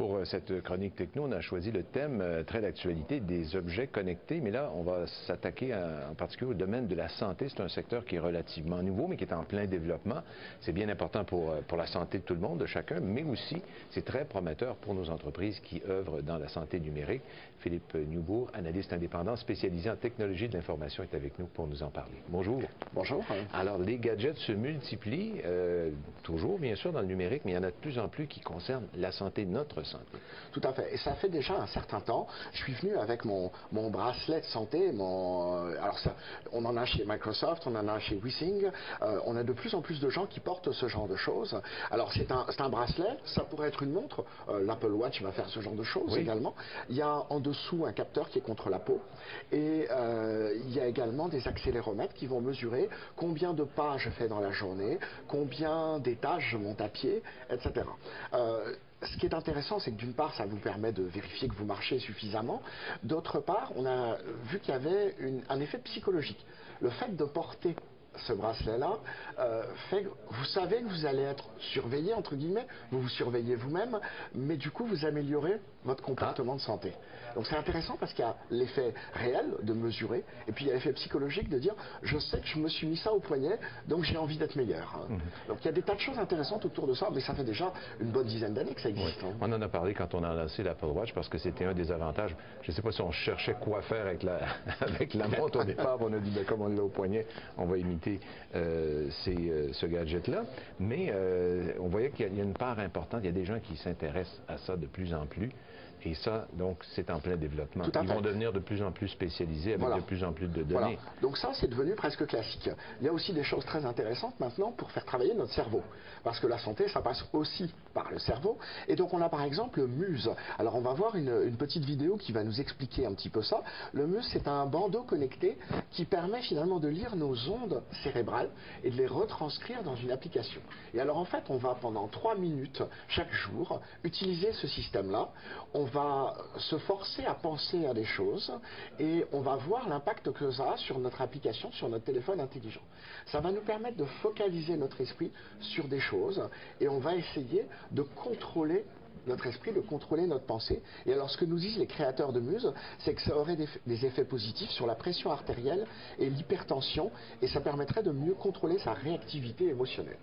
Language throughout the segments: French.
Pour cette chronique techno, on a choisi le thème très d'actualité des objets connectés, mais là, on va s'attaquer en particulier au domaine de la santé. C'est un secteur qui est relativement nouveau, mais qui est en plein développement. C'est bien important pour la santé de tout le monde, de chacun, mais aussi c'est très prometteur pour nos entreprises qui œuvrent dans la santé numérique. Philippe Newbourg, analyste indépendant spécialisé en technologie de l'information, est avec nous pour nous en parler. Bonjour. Bonjour. Alors, les gadgets se multiplient, toujours bien sûr dans le numérique, mais il y en a de plus en plus qui concernent la santé, notre santé. Tout à fait. Et ça fait déjà un certain temps. Je suis venu avec mon bracelet de santé. Alors ça, on en a chez Microsoft, on en a chez Wissing. On a de plus en plus de gens qui portent ce genre de choses. Alors c'est un bracelet, ça pourrait être une montre. L'Apple Watch va faire ce genre de choses également. Il y a en dessous un capteur qui est contre la peau. Et il y a également des accéléromètres qui vont mesurer combien de pas je fais dans la journée, combien d'étages je monte à pied, etc. Ce qui est intéressant, c'est que d'une part, ça vous permet de vérifier que vous marchez suffisamment. D'autre part, on a vu qu'il y avait un effet psychologique. Le fait de porter ce bracelet-là fait que vous savez que vous allez être surveillé, entre guillemets, vous vous surveillez vous-même, mais du coup, vous améliorez votre comportement de santé. Donc c'est intéressant parce qu'il y a l'effet réel de mesurer, et puis il y a l'effet psychologique de dire, je sais que je me suis mis ça au poignet, donc j'ai envie d'être meilleur. Donc il y a des tas de choses intéressantes autour de ça, mais ça fait déjà une bonne dizaine d'années que ça existe. On en a parlé quand on a lancé l'Apple Watch, parce que c'était un des avantages. Je ne sais pas si on cherchait quoi faire avec la montre au départ, on a dit, ben, comme on l'a au poignet, on va imiter ce gadget-là, mais on voyait qu'il y a une part importante, il y a des gens qui s'intéressent à ça de plus en plus, et ça, donc, c'est en plein développement. Ils vont devenir de plus en plus spécialisés avec de plus en plus de données. Donc ça, c'est devenu presque classique. Il y a aussi des choses très intéressantes maintenant pour faire travailler notre cerveau, parce que la santé, ça passe aussi par le cerveau, et donc on a par exemple le Muse. Alors on va voir une petite vidéo qui va nous expliquer un petit peu ça. Le Muse, c'est un bandeau connecté qui permet finalement de lire nos ondes cérébrales et de les retranscrire dans une application. Et alors en fait, on va pendant 3 minutes chaque jour utiliser ce système-là. On va se forcer à penser à des choses et on va voir l'impact que ça a sur notre application, sur notre téléphone intelligent. Ça va nous permettre de focaliser notre esprit sur des choses et on va essayer de contrôler notre esprit, de contrôler notre pensée. Et alors ce que nous disent les créateurs de Muse, c'est que ça aurait des effets positifs sur la pression artérielle et l'hypertension, et ça permettrait de mieux contrôler sa réactivité émotionnelle.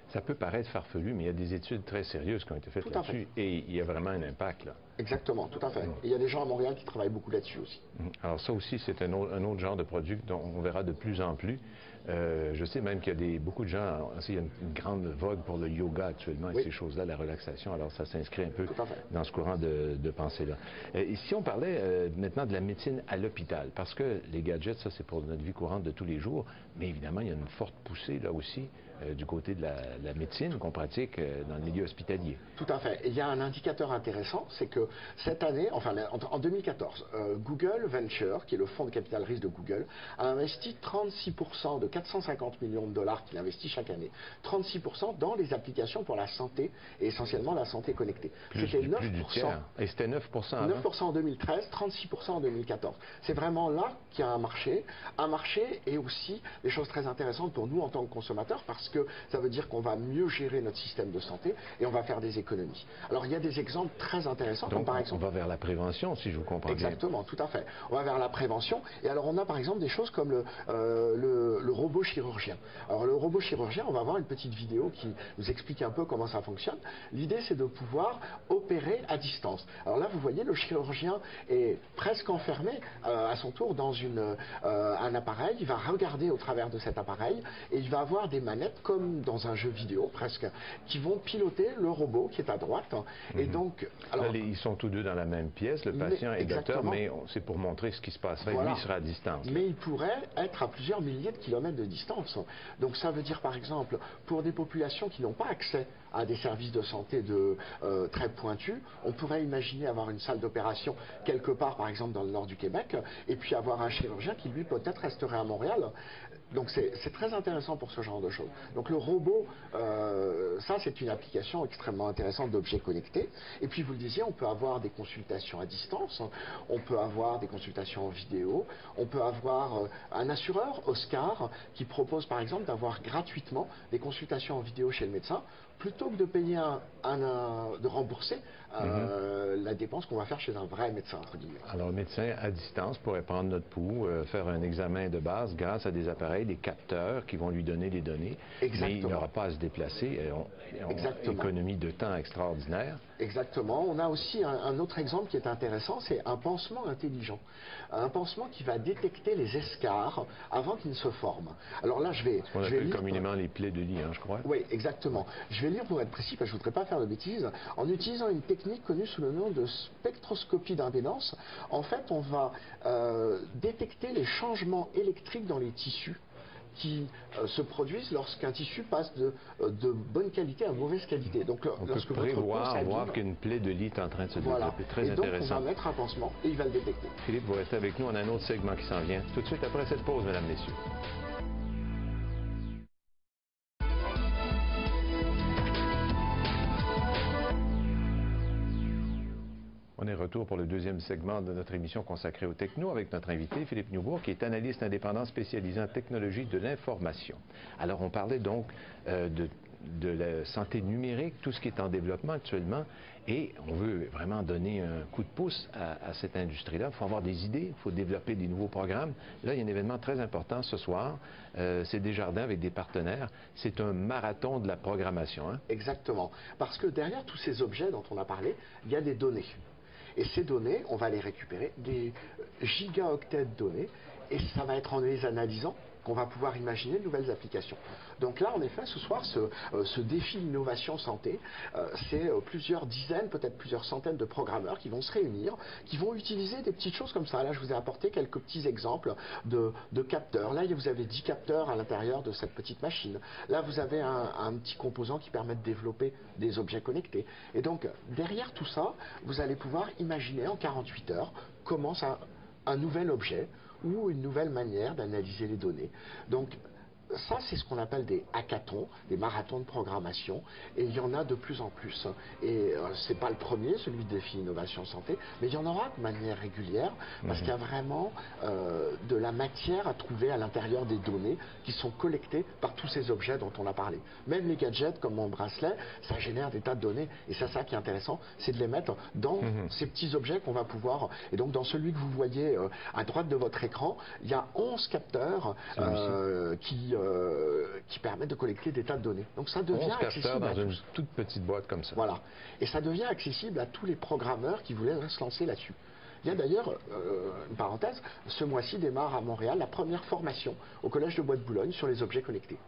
Ça peut paraître farfelu, mais il y a des études très sérieuses qui ont été faites là-dessus, et il y a vraiment un impact, là. Exactement, tout à fait. Et il y a des gens à Montréal qui travaillent beaucoup là-dessus aussi. Alors ça aussi, c'est un autre genre de produit dont on verra de plus en plus. Je sais même qu'il y a beaucoup de gens, il y a une grande vogue pour le yoga actuellement et ces choses-là, la relaxation. Alors ça s'inscrit un peu dans ce courant de pensée-là. Ici, on parlait maintenant de la médecine à l'hôpital, parce que les gadgets, ça c'est pour notre vie courante de tous les jours, mais évidemment, il y a une forte poussée là aussi du côté de la médecine qu'on pratique dans le milieu hospitalier. Tout à fait. Et il y a un indicateur intéressant, c'est que cette année, enfin en 2014, Google Venture, qui est le fonds de capital risque de Google, a investi 36% de 450 millions de dollars qu'il investit chaque année, 36% dans les applications pour la santé, et essentiellement la santé connectée. C'était 9%. Et c'était 9% avant. 9% en 2013, 36% en 2014. C'est vraiment là qu'il y a un marché et aussi des choses très intéressantes pour nous en tant que consommateurs, parce que ça veut dire qu'on va mieux gérer notre système de santé et on va faire des économies. Alors il y a des exemples très intéressants. Donc par exemple, on va vers la prévention, si je vous comprends bien. Exactement, tout à fait. On va vers la prévention. Et alors on a par exemple des choses comme le robot chirurgien. Alors le robot chirurgien, on va voir une petite vidéo qui nous explique un peu comment ça fonctionne. L'idée, c'est de pouvoir opérer à distance. Alors là, vous voyez, le chirurgien est presque enfermé à son tour dans un appareil. Il va regarder au travers de cet appareil et il va avoir des manettes comme dans un jeu vidéo presque, qui vont piloter le robot qui est à droite. Et donc, alors, là, ils sont tous deux dans la même pièce, le patient et le docteur, mais c'est pour montrer ce qui se passerait. Lui, il sera à distance. Mais il pourrait être à plusieurs milliers de kilomètres de distance. Donc ça veut dire, par exemple, pour des populations qui n'ont pas accès à des services de santé très pointus, on pourrait imaginer avoir une salle d'opération quelque part, par exemple, dans le nord du Québec, et puis avoir un chirurgien qui, lui, peut-être resterait à Montréal. Donc c'est très intéressant pour ce genre de choses. Donc le robot, ça c'est une application extrêmement intéressante d'objets connectés. Et puis vous le disiez, on peut avoir des consultations à distance, on peut avoir des consultations en vidéo, on peut avoir un assureur, Oscar, qui propose par exemple d'avoir gratuitement des consultations en vidéo chez le médecin plutôt que de payer de rembourser la dépense qu'on va faire chez un vrai médecin, entre guillemets. Alors, le médecin à distance pourrait prendre notre pouls, faire un examen de base grâce à des appareils, des capteurs qui vont lui donner les données. Exactement. Mais il n'aura pas à se déplacer. Économie de temps extraordinaire. Exactement. On a aussi un autre exemple qui est intéressant, c'est un pansement intelligent. Un pansement qui va détecter les escarres avant qu'ils ne se forment. Alors là, je vais appelle communément les plaies de lit, hein, je crois. Oui, exactement. Je vais lire pour être précis, parce que je ne voudrais pas faire de bêtises. En utilisant une technique connue sous le nom de spectroscopie d'impédance, en fait, on va détecter les changements électriques dans les tissus qui se produisent lorsqu'un tissu passe de bonne qualité à mauvaise qualité. Donc, on peut prévoir, voir qu'une plaie de lit est en train de se développer. Très et donc, intéressant. on va mettre un pansement et il va le détecter. Philippe, vous restez avec nous. On a un autre segment qui s'en vient. Tout de suite après cette pause, mesdames, messieurs. On est retour pour le deuxième segment de notre émission consacrée aux techno avec notre invité Philippe Newbourg, qui est analyste indépendant spécialisé en technologie de l'information. Alors, on parlait donc de la santé numérique, tout ce qui est en développement actuellement, et on veut vraiment donner un coup de pouce à cette industrie-là. Il faut avoir des idées, il faut développer des nouveaux programmes. Là, il y a un événement très important ce soir, c'est Desjardins avec des partenaires. C'est un marathon de la programmation. Hein? Exactement, parce que derrière tous ces objets dont on a parlé, il y a des données. Et ces données, on va les récupérer, des gigaoctets de données, et ça va être en les analysant qu'on va pouvoir imaginer de nouvelles applications. Donc là, en effet, ce soir, ce défi innovation santé, c'est plusieurs dizaines, peut-être plusieurs centaines de programmeurs qui vont se réunir, qui vont utiliser des petites choses comme ça. Là, je vous ai apporté quelques petits exemples de capteurs. Là, vous avez 10 capteurs à l'intérieur de cette petite machine. Là, vous avez un petit composant qui permet de développer des objets connectés. Et donc, derrière tout ça, vous allez pouvoir imaginer en 48 heures comment un nouvel objet ou une nouvelle manière d'analyser les données. Donc, ça, c'est ce qu'on appelle des hackathons, des marathons de programmation, et il y en a de plus en plus. Et c'est pas le premier, celui de défi innovation santé, mais il y en aura de manière régulière, parce qu'il y a vraiment de la matière à trouver à l'intérieur des données qui sont collectées par tous ces objets dont on a parlé. Même les gadgets, comme mon bracelet, ça génère des tas de données, et c'est ça qui est intéressant, c'est de les mettre dans ces petits objets qu'on va pouvoir... Et donc, dans celui que vous voyez à droite de votre écran, il y a 11 capteurs qui permettent de collecter des tas de données. Donc ça devient accessible dans une toute petite boîte comme ça. Voilà. Et ça devient accessible à tous les programmeurs qui voulaient se lancer là-dessus. Il y a d'ailleurs, une parenthèse, ce mois-ci démarre à Montréal la première formation au Collège de Bois de Boulogne sur les objets connectés.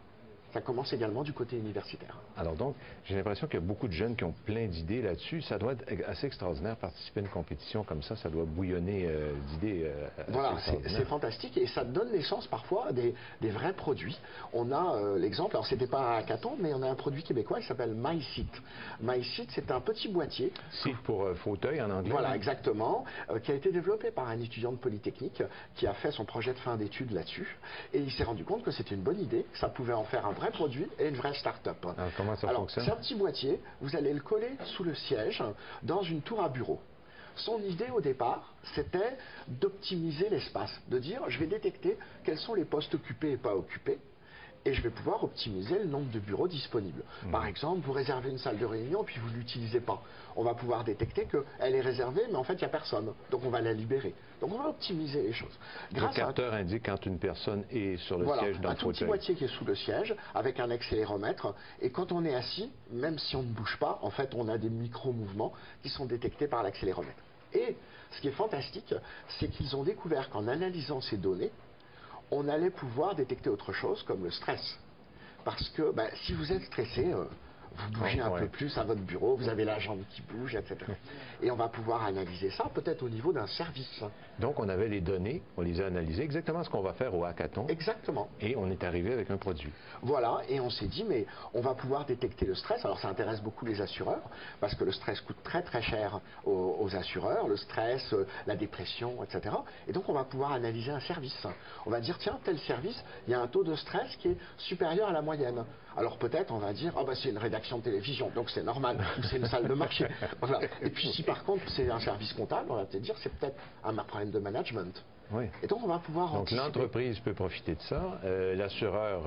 Ça commence également du côté universitaire. Alors donc, j'ai l'impression qu'il y a beaucoup de jeunes qui ont plein d'idées là-dessus. Ça doit être assez extraordinaire, participer à une compétition comme ça doit bouillonner d'idées. Voilà, c'est fantastique et ça donne naissance parfois à des vrais produits. On a l'exemple, alors c'était pas un hackathon, mais on a un produit québécois qui s'appelle MySeat. MySeat, c'est un petit boîtier. Seat pour fauteuil en anglais. Voilà, exactement, qui a été développé par un étudiant de Polytechnique qui a fait son projet de fin d'études là-dessus. Et il s'est rendu compte que c'était une bonne idée, que ça pouvait en faire un vrai produit et une vraie start-up. Alors, comment ça fonctionne? C'est un petit boîtier, vous allez le coller sous le siège dans une tour à bureau. Son idée au départ, c'était d'optimiser l'espace, de dire je vais détecter quels sont les postes occupés et pas occupés, et je vais pouvoir optimiser le nombre de bureaux disponibles. Par exemple, vous réservez une salle de réunion puis vous ne l'utilisez pas. On va pouvoir détecter qu'elle est réservée, mais en fait, il n'y a personne. Donc, on va la libérer. Donc, on va optimiser les choses. Le capteur indique quand une personne est sur le siège dans le fauteuil. Un tout petit boîtier qui est sous le siège, avec un accéléromètre. Et quand on est assis, même si on ne bouge pas, en fait, on a des micro-mouvements qui sont détectés par l'accéléromètre. Et ce qui est fantastique, c'est qu'ils ont découvert qu'en analysant ces données, on allait pouvoir détecter autre chose comme le stress. Parce que si vous êtes stressé, vous bougez un peu plus à votre bureau, vous avez la jambe qui bouge, etc. Et on va pouvoir analyser ça peut-être au niveau d'un service. Donc on avait les données, on les a analysées, exactement ce qu'on va faire au hackathon. Exactement. Et on est arrivé avec un produit. Voilà, et on s'est dit, mais on va pouvoir détecter le stress. Alors ça intéresse beaucoup les assureurs, parce que le stress coûte très très cher aux assureurs, le stress, la dépression, etc. Et donc on va pouvoir analyser un service. On va dire, tiens, tel service, il y a un taux de stress qui est supérieur à la moyenne. Alors peut-être on va dire, c'est une rédaction de télévision, donc c'est normal, ou c'est une salle de marché. Voilà. Et puis si par contre c'est un service comptable, on va peut-être dire c'est peut-être un problème de management. Oui. Et donc, on va pouvoir Donc, anticiper. l'entreprise peut profiter de ça, l'assureur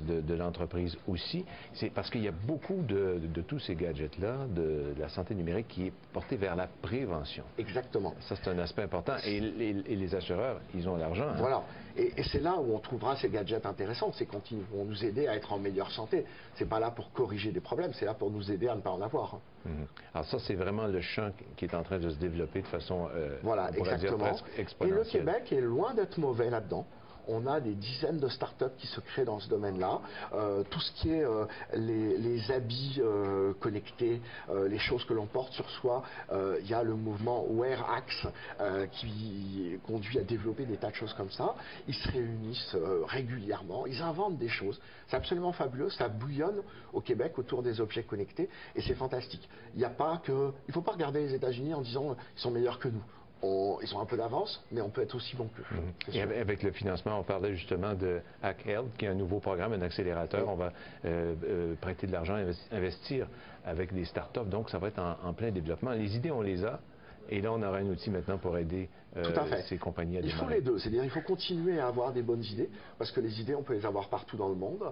de l'entreprise aussi. C'est parce qu'il y a beaucoup de tous ces gadgets-là, de la santé numérique, qui est porté vers la prévention. Exactement. Ça, c'est un aspect important. Et les assureurs, ils ont l'argent. Hein? Voilà. Et c'est là où on trouvera ces gadgets intéressants. C'est quand ils vont nous aider à être en meilleure santé. C'est pas là pour corriger des problèmes, c'est là pour nous aider à ne pas en avoir. Alors ça, c'est vraiment le champ qui est en train de se développer de façon, voilà, on pourrait dire exactement. presque exponentielle. Et le Québec est loin d'être mauvais là-dedans. On a des dizaines de startups qui se créent dans ce domaine-là. Tout ce qui est les habits connectés, les choses que l'on porte sur soi, il y a le mouvement WearX qui conduit à développer des tas de choses comme ça. Ils se réunissent régulièrement, ils inventent des choses. C'est absolument fabuleux, ça bouillonne au Québec autour des objets connectés et c'est fantastique. Il ne faut pas regarder les États-Unis en disant ils sont meilleurs que nous. Ils ont un peu d'avance, mais on peut être aussi bon qu'eux. Et avec le financement, on parlait justement de Hack Health, qui est un nouveau programme, un accélérateur. Oui. On va prêter de l'argent, investir avec des startups. Donc, ça va être en plein développement. Les idées, on les a. Et là, on aura un outil maintenant pour aider ces compagnies à démarrer. Il faut les deux. C'est-à-dire il faut continuer à avoir des bonnes idées, parce que les idées, on peut les avoir partout dans le monde.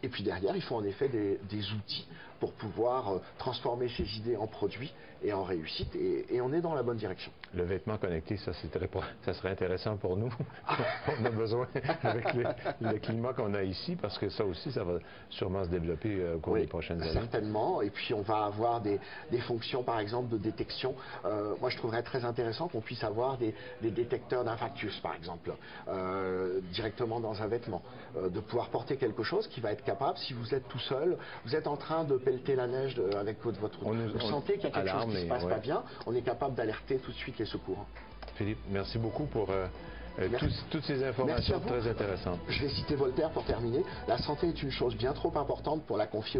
Et puis derrière, il faut en effet des outils pour pouvoir transformer ces idées en produits et en réussite. Et on est dans la bonne direction. Le vêtement connecté, ça serait intéressant pour nous. On a besoin, avec le climat qu'on a ici, parce que ça aussi, ça va sûrement se développer au cours des prochaines années. Certainement. Et puis, on va avoir des fonctions, par exemple, de détection. Moi, je trouverais très intéressant qu'on puisse avoir des détecteurs d'infarctus, par exemple, directement dans un vêtement. De pouvoir porter quelque chose qui va être capable, si vous êtes tout seul, vous êtes en train de pelleter la neige avec vous sentez qu'il y a quelque chose qui ne se passe pas bien, on est capable d'alerter tout de suite les secours. Philippe, merci beaucoup pour toutes ces informations très intéressantes. Je vais citer Voltaire pour terminer. La santé est une chose bien trop importante pour la confier